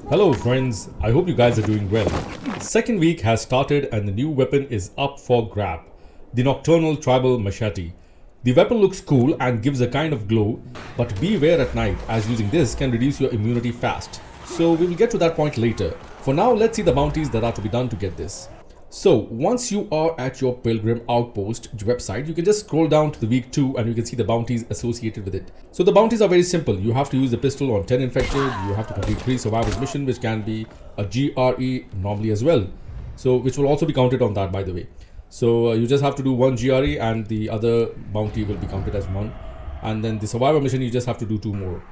Hello friends, I hope you guys are doing well. Second week has started and the new weapon is up for grab. The Nocturnal Tribal Machete. The weapon looks cool and gives a kind of glow, but beware at night as using this can reduce your immunity fast. So we will get to that point later. For now, let's see the bounties that are to be done to get this. So once you are at your Pilgrim Outpost website, you can just scroll down to the week 2 and you can see the bounties associated with it. So the bounties are very simple. You have to use the pistol on 10 infected, you have to complete 3 survivors mission, which can be a GRE normally as well. So which will also be counted on that, by the way. So you just have to do 1 GRE and the other bounty will be counted as 1. And then the survivor mission, you just have to do 2 more.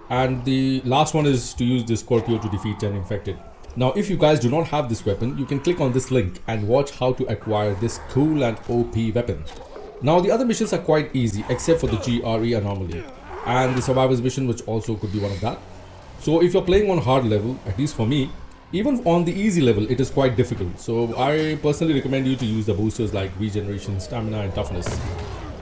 And the last one is to use the Scorpio to defeat 10 infected. Now, if you guys do not have this weapon, you can click on this link and watch how to acquire this cool and OP weapon. Now, the other missions are quite easy except for the GRE anomaly and the survivors mission, which also could be one of that. So if you're playing on hard level, at least for me, even on the easy level, it is quite difficult. So I personally recommend you to use the boosters like regeneration, stamina and toughness.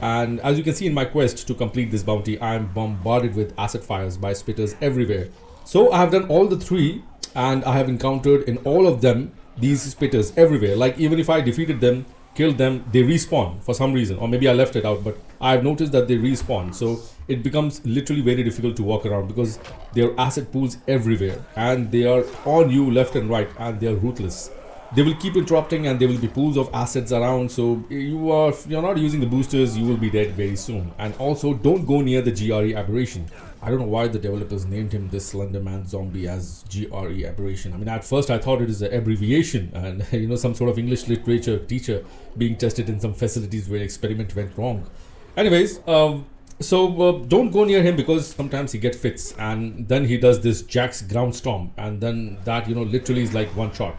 And as you can see in my quest to complete this bounty, I am bombarded with acid fires by spitters everywhere. So I have done all the 3 and I have encountered in all of them these spitters everywhere. Like even if I defeated them, killed them, they respawn for some reason, or maybe I left it out, but I've noticed that they respawn. So it becomes literally very difficult to walk around because there are acid pools everywhere and they are on you left and right and they are ruthless. They will keep interrupting and there will be pools of acids around. So if you're not using the boosters, you will be dead very soon. And also don't go near the GRE aberration. I don't know why the developers named him this Slender Man zombie as GRE aberration. I mean, at first I thought it is an abbreviation and some sort of English literature teacher being tested in some facilities where experiment went wrong. Anyways, don't go near him because sometimes he gets fits and then he does this Jack's ground storm and then that literally is like one shot.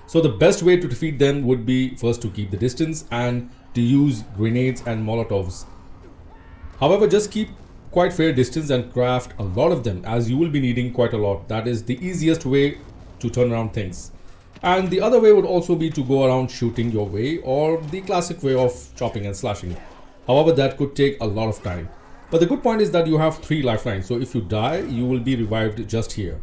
So the best way to defeat them would be first to keep the distance and to use grenades and molotovs. However, just keep quite fair distance and craft a lot of them as you will be needing quite a lot. That is the easiest way to turn around things. And the other way would also be to go around shooting your way or the classic way of chopping and slashing. However, that could take a lot of time. But the good point is that you have 3 lifelines. So if you die, you will be revived just here.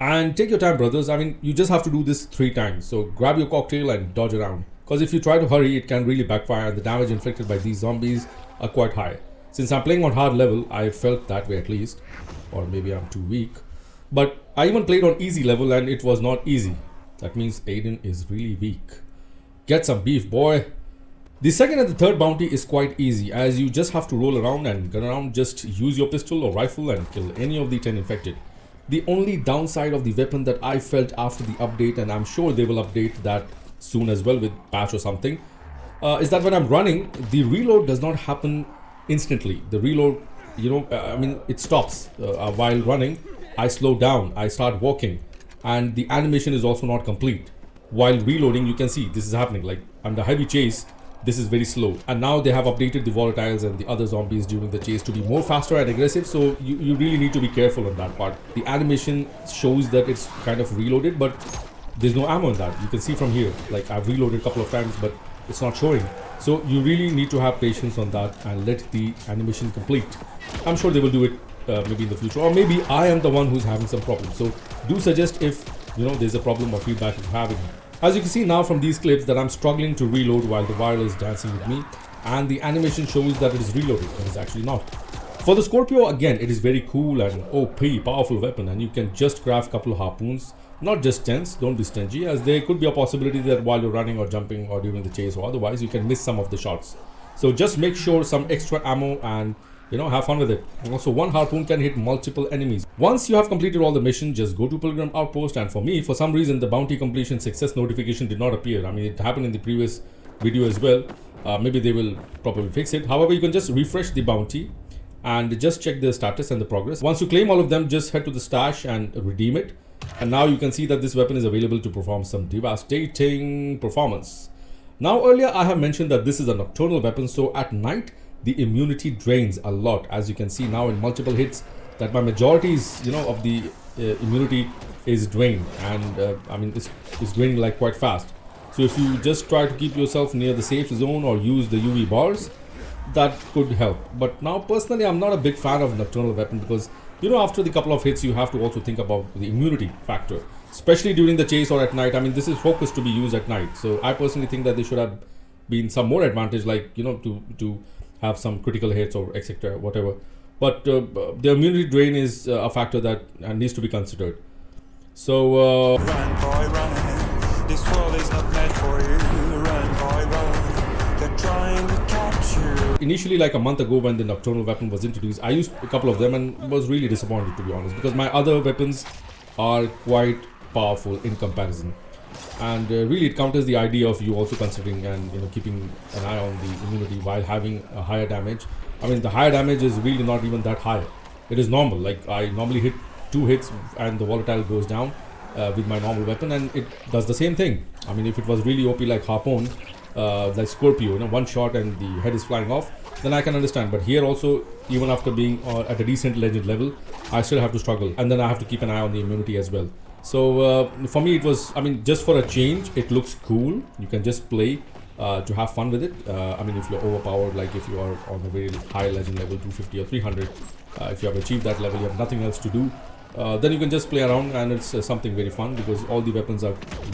And take your time, brothers. I mean, you just have to do this 3 times. So grab your cocktail and dodge around. Because if you try to hurry, it can really backfire and the damage inflicted by these zombies are quite high. Since I'm playing on hard level, I felt that way at least. Or maybe I'm too weak. But I even played on easy level and it was not easy. That means Aiden is really weak. Get some beef, boy. The second and the third bounty is quite easy as you just have to roll around and gun around. Just use your pistol or rifle and kill any of the 10 infected. The only downside of the weapon that I felt after the update, and I'm sure they will update that soon as well with patch or something, is that when I'm running, the reload does not happen instantly. The reload, it stops while running. I slow down, I start walking, and the animation is also not complete. While reloading, you can see this is happening. Like under heavy chase, this is very slow. And now they have updated the volatiles and the other zombies during the chase to be more faster and aggressive. So you really need to be careful on that part. The animation shows that it's kind of reloaded, but there's no ammo in that. You can see from here, like I've reloaded a couple of times, but it's not showing. So you really need to have patience on that and let the animation complete. I'm sure they will do it maybe in the future, or maybe I am the one who's having some problems. So do suggest if there's a problem or feedback you're having. As you can see now from these clips that I'm struggling to reload while the wire is dancing with me, and the animation shows that it is reloaded, but it's actually not. For the Scorpio, again, it is very cool and OP, powerful weapon, and you can just craft a couple of harpoons. Not just 10s, don't be stingy, as there could be a possibility that while you're running or jumping or during the chase or otherwise, you can miss some of the shots. So just make sure some extra ammo and have fun with it. Also, 1 harpoon can hit multiple enemies. Once you have completed all the mission, just go to Pilgrim Outpost, and for me, for some reason, the bounty completion success notification did not appear. I mean, it happened in the previous video as well. Maybe they will probably fix it. However, you can just refresh the bounty and just check the status and the progress. Once you claim all of them, just head to the stash and redeem it. And now you can see that this weapon is available to perform some devastating performance. Now earlier I have mentioned that this is a nocturnal weapon, so at night the immunity drains a lot. As you can see now in multiple hits that my majority is of the immunity is drained, and it's draining like quite fast. So if you just try to keep yourself near the safe zone or use the UV bars, that could help. But now personally I'm not a big fan of nocturnal weapon because you know, after the couple of hits, you have to also think about the immunity factor, especially during the chase or at night. I mean, this is focused to be used at night. So I personally think that there should have been some more advantage, like, you know, to have some critical hits or etc. whatever. But the immunity drain is a factor that needs to be considered. So Run, boy, run. This world is not meant for you. Run, boy, run. They're trying to catch you. initially, like a month ago, when the Nocturnal weapon was introduced, I used a couple of them and was really disappointed, to be honest, because my other weapons are quite powerful in comparison. And really, it counters the idea of you also considering and, you know, keeping an eye on the immunity while having a higher damage. I mean, the higher damage is really not even that high. It is normal. Like, I normally hit 2 hits and the volatile goes down with my normal weapon, and it does the same thing. I mean, if it was really OP like Harpoon, like Scorpio, you know, one shot and the head is flying off, then I can understand. But here also, even after being at a decent legend level, I still have to struggle, and then I have to keep an eye on the immunity as well. So for me, it was, I mean, just for a change, it looks cool. You can just play to have fun with it. I mean, if you're overpowered, like if you are on a very high legend level, 250 or 300, if you have achieved that level, you have nothing else to do, then you can just play around, and it's something very fun because all the weapons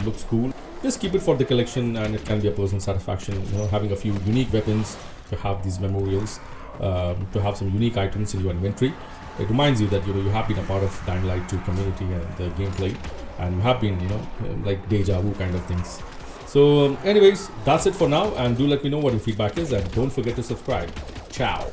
looks cool. Just keep it for the collection, and it can be a personal satisfaction, you know, having a few unique weapons, to have these memorials, to have some unique items in your inventory. It reminds you that, you know, you have been a part of Dying Light 2 community and the gameplay, and you have been, you know, like deja vu kind of things. So anyways, that's it for now, and do let me know what your feedback is, and don't forget to subscribe. Ciao.